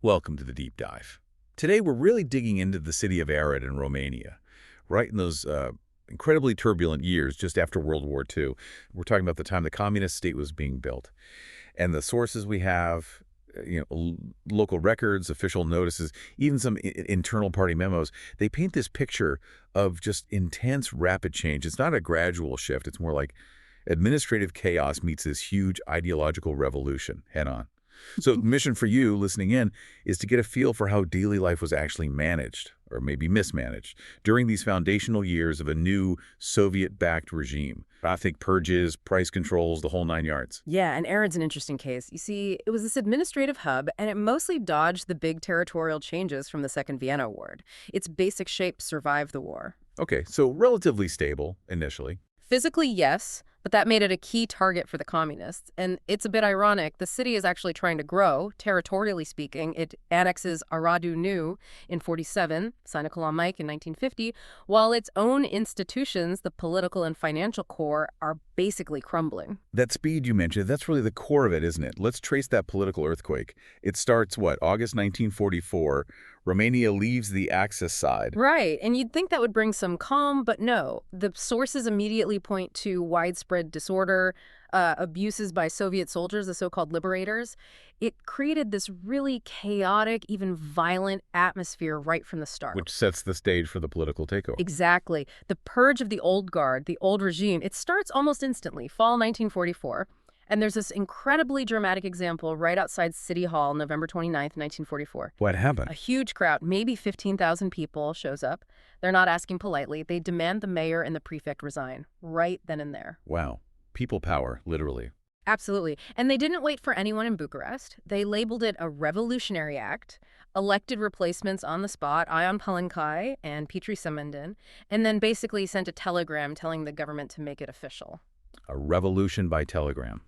Welcome to the deep dive. Today we're really digging into the city of Arad in Romania, right in those incredibly turbulent years just after World War II. We're talking about the time the communist state was being built. And the sources we have, local records, official notices, even some internal party memos, they paint this picture of just intense, rapid change. It's not a gradual shift. It's more like administrative chaos meets this huge ideological revolution head on. So the mission for you listening in is to get a feel for how daily life was actually managed, or maybe mismanaged, during these foundational years of a new Soviet-backed regime. I think purges, price controls, the whole 9 yards. Yeah, and Arad's an interesting case. You see, it was this administrative hub, and it mostly dodged the big territorial changes from the Second Vienna War. Its basic shape survived the war. Okay, so relatively stable initially. Physically, yes, but that made it a key target for the communists. And it's a bit ironic. The city is actually trying to grow, territorially speaking. It annexes Aradu New in 47, Sinocolomaic in 1950, while its own institutions, the political and financial core, are basically crumbling. That speed you mentioned, that's really the core of it, isn't it? Let's trace that political earthquake. It starts, August 1944. Romania leaves the Axis side. Right, and you'd think that would bring some calm, but no. The sources immediately point to widespread disorder, abuses by Soviet soldiers, the so-called liberators. It created this really chaotic, even violent atmosphere right from the start. Which sets the stage for the political takeover. Exactly. The purge of the old guard, the old regime, it starts almost instantly, fall 1944. And there's this incredibly dramatic example right outside City Hall, November 29th, 1944. What happened? A huge crowd, maybe 15,000 people, shows up. They're not asking politely. They demand the mayor and the prefect resign, right then and there. Wow. People power, literally. Absolutely. And they didn't wait for anyone in Bucharest. They labeled it a revolutionary act, elected replacements on the spot, Ion Palenkai and Petri Semendin, and then basically sent a telegram telling the government to make it official. A revolution by telegram.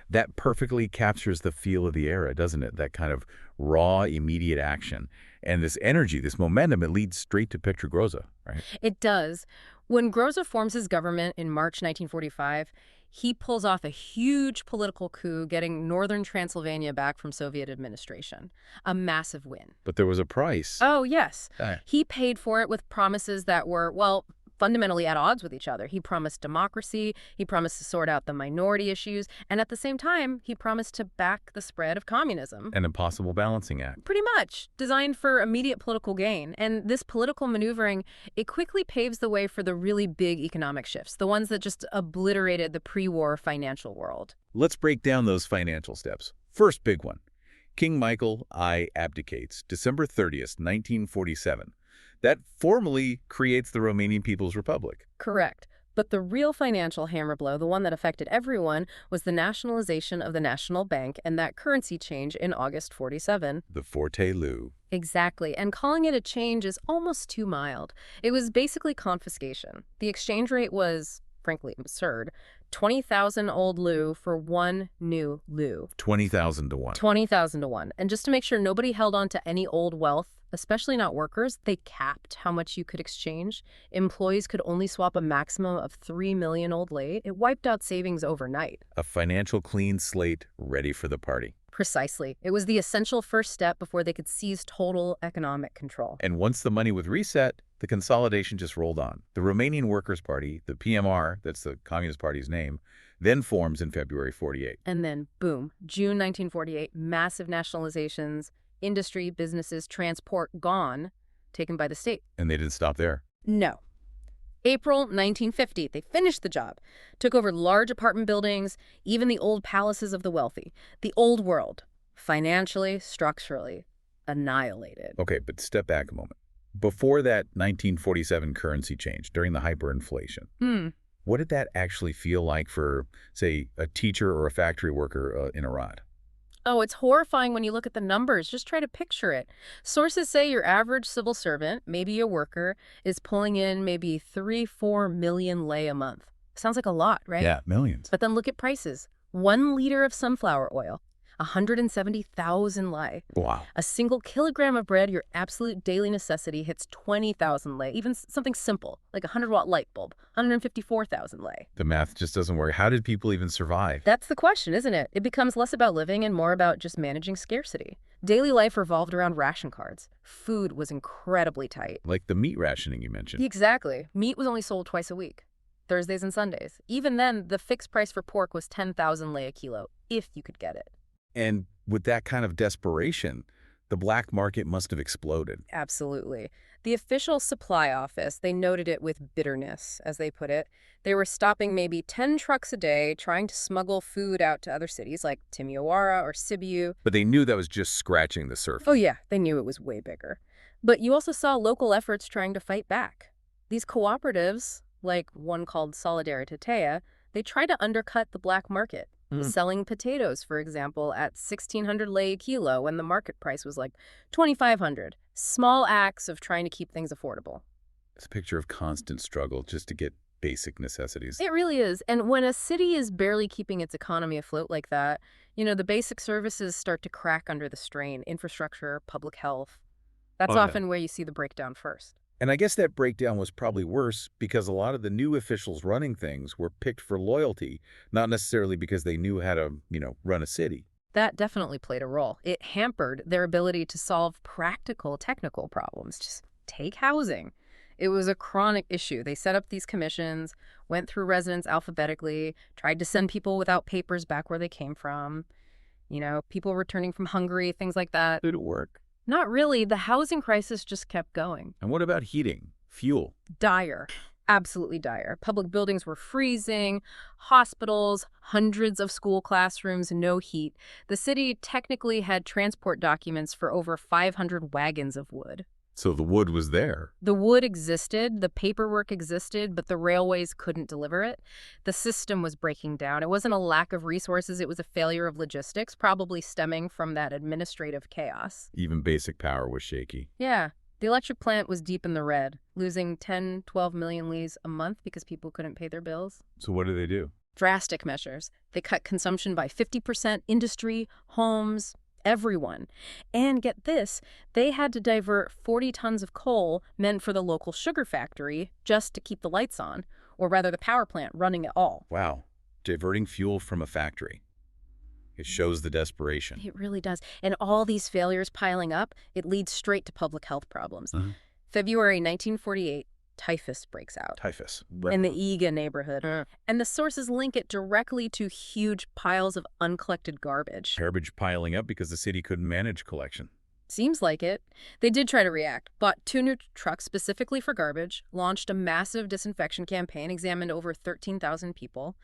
That perfectly captures the feel of the era, doesn't it? That kind of raw, immediate action. And this energy, this momentum, it leads straight to Petru Groza, right? It does. When Groza forms his government in March 1945, he pulls off a huge political coup, getting northern Transylvania back from Soviet administration. A massive win. But there was a price. Oh, yes. Ah. He paid for it with promises that were, well, fundamentally at odds with each other. He promised democracy, he promised to sort out the minority issues, and at the same time, he promised to back the spread of communism. An impossible balancing act. Pretty much, designed for immediate political gain. And this political maneuvering, it quickly paves the way for the really big economic shifts, the ones that just obliterated the pre-war financial world. Let's break down those financial steps. First big one. King Michael I abdicates, December 30th, 1947. That formally creates the Romanian People's Republic. Correct. But the real financial hammer blow, the one that affected everyone, was the nationalization of the National Bank and that currency change in August 47. The Forte Leu. Exactly. And calling it a change is almost too mild. It was basically confiscation. The exchange rate was, frankly, absurd. 20,000 old leu for one new leu. 20,000 to 1. 20,000 to 1. And just to make sure nobody held on to any old wealth, especially not workers, they capped how much you could exchange. Employees could only swap a maximum of 3 million old lei. It wiped out savings overnight. A financial clean slate ready for the party. Precisely. It was the essential first step before they could seize total economic control. And once the money was reset, the consolidation just rolled on. The Romanian Workers' Party, the PMR, that's the Communist Party's name, then forms in February 48. And then, boom, June 1948, massive nationalizations, industry, businesses, transport gone, taken by the state. And they didn't stop there. No. April 1950, they finished the job, took over large apartment buildings, even the old palaces of the wealthy. The old world, financially, structurally, annihilated. Okay, but step back a moment. Before that 1947 currency change, during the hyperinflation, what did that actually feel like for, say, a teacher or a factory worker in Arad? Oh, it's horrifying when you look at the numbers. Just try to picture it. Sources say your average civil servant, maybe a worker, is pulling in maybe 3-4 million lei a month. Sounds like a lot, right? Yeah, millions. But then look at prices. 1 liter of sunflower oil, 170,000 lei. Wow. A single kilogram of bread, your absolute daily necessity, hits 20,000 lei. Even something simple, like a 100-watt light bulb, 154,000 lei. The math just doesn't work. How did people even survive? That's the question, isn't it? It becomes less about living and more about just managing scarcity. Daily life revolved around ration cards. Food was incredibly tight. Like the meat rationing you mentioned. Exactly. Meat was only sold twice a week, Thursdays and Sundays. Even then, the fixed price for pork was 10,000 lei a kilo, if you could get it. And with that kind of desperation, the black market must have exploded. Absolutely. The official supply office, they noted it with bitterness, as they put it. They were stopping maybe 10 trucks a day, trying to smuggle food out to other cities like Timisoara or Sibiu. But they knew that was just scratching the surface. Oh yeah, they knew it was way bigger. But you also saw local efforts trying to fight back. These cooperatives, like one called Consolidation, they tried to undercut the black market. Selling potatoes, for example, at 1,600 lei a kilo when the market price was like 2,500. Small acts of trying to keep things affordable. It's a picture of constant struggle just to get basic necessities. It really is. And when a city is barely keeping its economy afloat like that, the basic services start to crack under the strain. Infrastructure, public health. That's often where you see the breakdown first. And I guess that breakdown was probably worse because a lot of the new officials running things were picked for loyalty, not necessarily because they knew how to, run a city. That definitely played a role. It hampered their ability to solve practical technical problems. Just take housing. It was a chronic issue. They set up these commissions, went through residents alphabetically, tried to send people without papers back where they came from. People returning from Hungary, things like that. Did it work? Not really. The housing crisis just kept going. And what about heating? Fuel? Dire. Absolutely dire. Public buildings were freezing, hospitals, hundreds of school classrooms, no heat. The city technically had transport documents for over 500 wagons of wood. So the wood was there. The wood existed, the paperwork existed, but the railways couldn't deliver it. The system was breaking down. It wasn't a lack of resources, it was a failure of logistics, probably stemming from that administrative chaos. Even basic power was shaky. Yeah. The electric plant was deep in the red, losing 10, 12 million leis a month because people couldn't pay their bills. So what do they do? Drastic measures. They cut consumption by 50%, industry, homes, everyone. And get this, they had to divert 40 tons of coal meant for the local sugar factory just to keep the lights on, or rather the power plant running at all. Wow. Diverting fuel from a factory. It shows the desperation. It really does. And all these failures piling up, it leads straight to public health problems. February 1948, typhus breaks out. Typhus. In the Iga neighborhood. And the sources link it directly to huge piles of uncollected garbage. Garbage piling up because the city couldn't manage collection. Seems like it. They did try to react, bought 2 new trucks specifically for garbage, launched a massive disinfection campaign, examined over 13,000 people.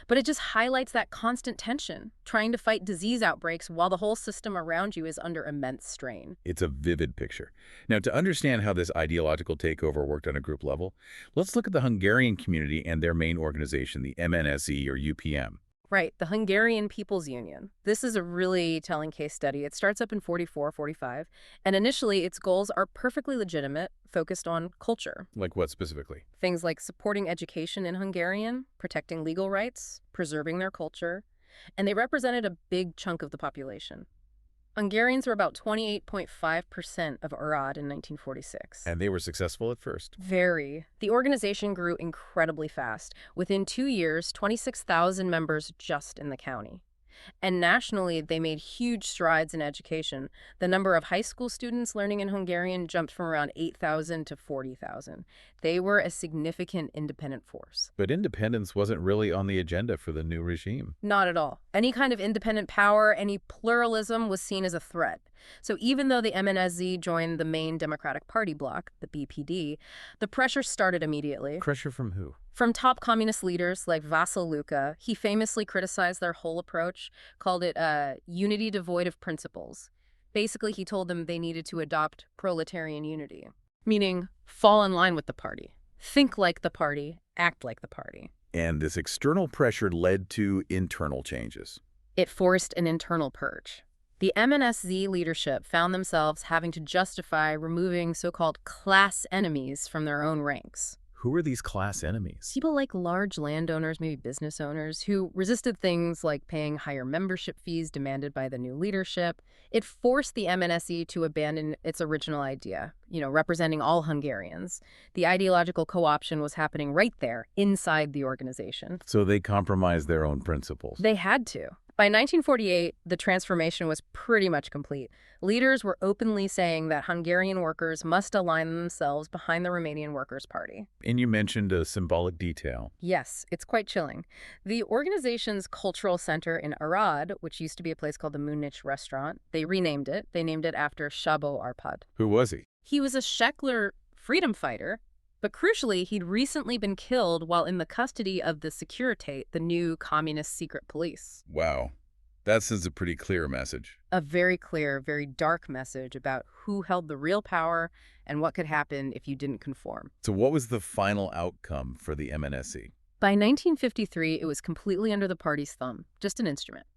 But it just highlights that constant tension, trying to fight disease outbreaks while the whole system around you is under immense strain. It's a vivid picture. Now, to understand how this ideological takeover worked on a group level, let's look at the Hungarian community and their main organization, the MNSE or UPM. Right, the Hungarian People's Union. This is a really telling case study. It starts up in 44, 45, and initially its goals are perfectly legitimate, focused on culture. Like what specifically? Things like supporting education in Hungarian, protecting legal rights, preserving their culture, and they represented a big chunk of the population. Hungarians were about 28.5% of Arad in 1946. And they were successful at first. Very. The organization grew incredibly fast. Within 2 years, 26,000 members just in the county. And nationally, they made huge strides in education. The number of high school students learning in Hungarian jumped from around 8,000 to 40,000. They were a significant independent force. But independence wasn't really on the agenda for the new regime. Not at all. Any kind of independent power, any pluralism was seen as a threat. So even though the MNSZ joined the main Democratic Party bloc, the BPD, the pressure started immediately. Pressure from who? From top communist leaders like Vasil Luka. He famously criticized their whole approach, called it unity devoid of principles. Basically, he told them they needed to adopt proletarian unity, meaning fall in line with the party, think like the party, act like the party. And this external pressure led to internal changes. It forced an internal purge. The MNSZ leadership found themselves having to justify removing so-called class enemies from their own ranks. Who are these class enemies? People like large landowners, maybe business owners, who resisted things like paying higher membership fees demanded by the new leadership. It forced the MNSE to abandon its original idea, representing all Hungarians. The ideological co-option was happening right there, inside the organization. So they compromised their own principles. They had to. By 1948, the transformation was pretty much complete. Leaders were openly saying that Hungarian workers must align themselves behind the Romanian Workers' Party. And you mentioned a symbolic detail. Yes, it's quite chilling. The organization's cultural center in Arad, which used to be a place called the Munich Restaurant, they renamed it. They named it after Szabo Arpad. Who was he? He was a Shekler freedom fighter, but crucially, he'd recently been killed while in the custody of the Securitate, the new communist secret police. Wow. That sends a pretty clear message. A very clear, very dark message about who held the real power and what could happen if you didn't conform. So what was the final outcome for the MNSC? By 1953, it was completely under the party's thumb, just an instrument.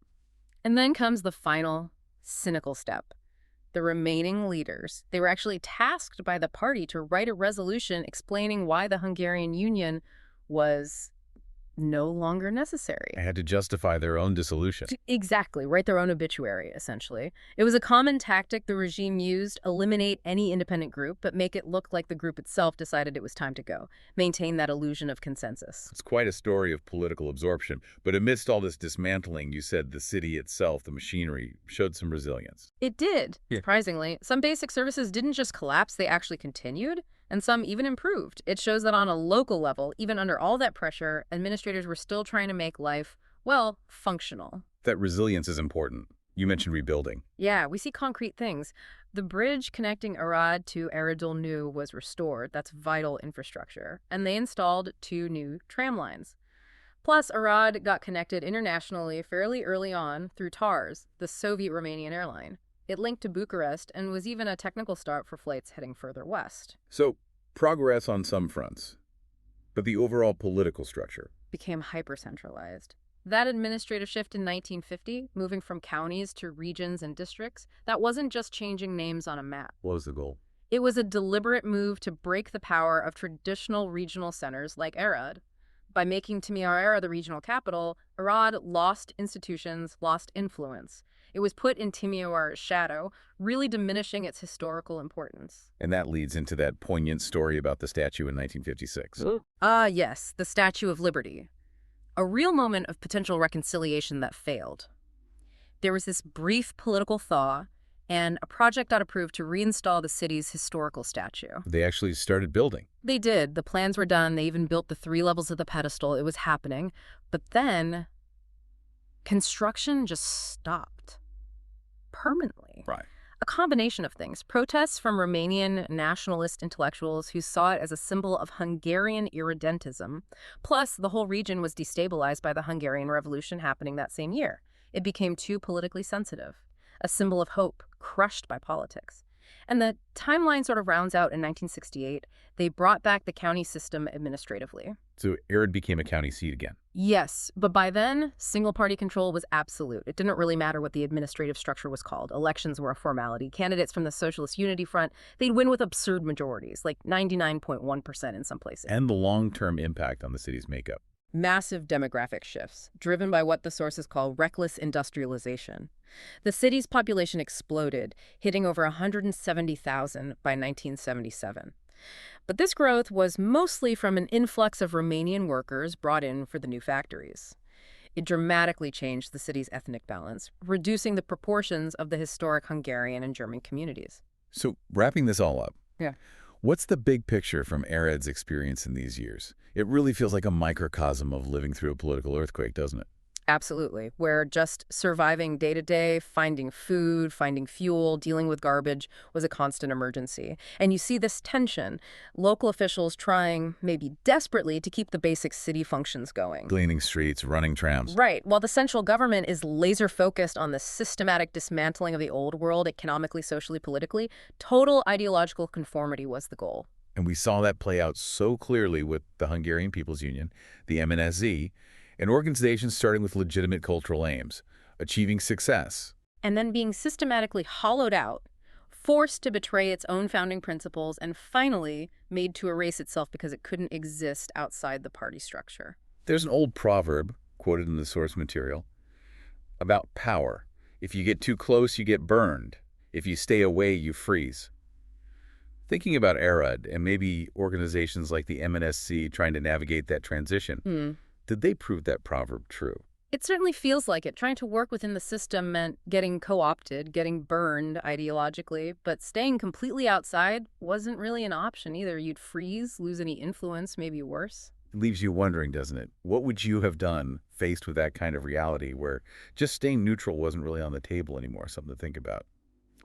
And then comes the final, cynical step. The remaining leaders, they were actually tasked by the party to write a resolution explaining why the Hungarian Union was no longer necessary. They had to justify their own dissolution. Exactly, write their own obituary, essentially. It was a common tactic the regime used, eliminate any independent group, but make it look like the group itself decided it was time to go. Maintain that illusion of consensus. It's quite a story of political absorption. But amidst all this dismantling, you said the city itself, the machinery, showed some resilience. It did, surprisingly. Some basic services didn't just collapse, they actually continued. And some even improved. It shows that on a local level, even under all that pressure, administrators were still trying to make life, well, functional. That resilience is important. You mentioned rebuilding. Yeah, we see concrete things. The bridge connecting Arad to Eredul Nu was restored. That's vital infrastructure. And they installed 2 new tram lines. Plus, Arad got connected internationally fairly early on through TARS, the Soviet-Romanian airline. It linked to Bucharest and was even a technical start for flights heading further west. So, progress on some fronts, but the overall political structure became hyper-centralized. That administrative shift in 1950, moving from counties to regions and districts, that wasn't just changing names on a map. What was the goal? It was a deliberate move to break the power of traditional regional centers like Arad. By making Timișoara the regional capital, Arad lost institutions, lost influence. It was put in Timișoara's shadow, really diminishing its historical importance. And that leads into that poignant story about the statue in 1956. Yes, the Statue of Liberty. A real moment of potential reconciliation that failed. There was this brief political thaw, and a project got approved to reinstall the city's historical statue. They actually started building. They did. The plans were done. They even built the 3 levels of the pedestal. It was happening. But then construction just stopped. Permanently. Right. A combination of things. Protests from Romanian nationalist intellectuals who saw it as a symbol of Hungarian irredentism. Plus, the whole region was destabilized by the Hungarian Revolution happening that same year. It became too politically sensitive. A symbol of hope, crushed by politics. And the timeline sort of rounds out in 1968. They brought back the county system administratively. So Arad became a county seat again. Yes, but by then, single-party control was absolute. It didn't really matter what the administrative structure was called. Elections were a formality. Candidates from the Socialist Unity Front, they'd win with absurd majorities, like 99.1% in some places. And the long-term impact on the city's makeup. Massive demographic shifts, driven by what the sources call reckless industrialization. The city's population exploded, hitting over 170,000 by 1977. But this growth was mostly from an influx of Romanian workers brought in for the new factories. It dramatically changed the city's ethnic balance, reducing the proportions of the historic Hungarian and German communities. So wrapping this all up, Yeah. what's the big picture from Arad's experience in these years? It really feels like a microcosm of living through a political earthquake, doesn't it? Absolutely, where just surviving day-to-day, finding food, finding fuel, dealing with garbage was a constant emergency. And you see this tension, local officials trying, maybe desperately, to keep the basic city functions going. Cleaning streets, running trams. Right, while the central government is laser-focused on the systematic dismantling of the old world economically, socially, politically, total ideological conformity was the goal. And we saw that play out so clearly with the Hungarian People's Union, the MNSZ, an organization starting with legitimate cultural aims, achieving success. And then being systematically hollowed out, forced to betray its own founding principles, and finally made to erase itself because it couldn't exist outside the party structure. There's an old proverb, quoted in the source material, about power. If you get too close, you get burned. If you stay away, you freeze. Thinking about Arad and maybe organizations like the MNSC trying to navigate that transition, did they prove that proverb true? It certainly feels like it. Trying to work within the system meant getting co-opted, getting burned ideologically, but staying completely outside wasn't really an option either. You'd freeze, lose any influence, maybe worse. It leaves you wondering, doesn't it? What would you have done faced with that kind of reality where just staying neutral wasn't really on the table anymore? Something to think about.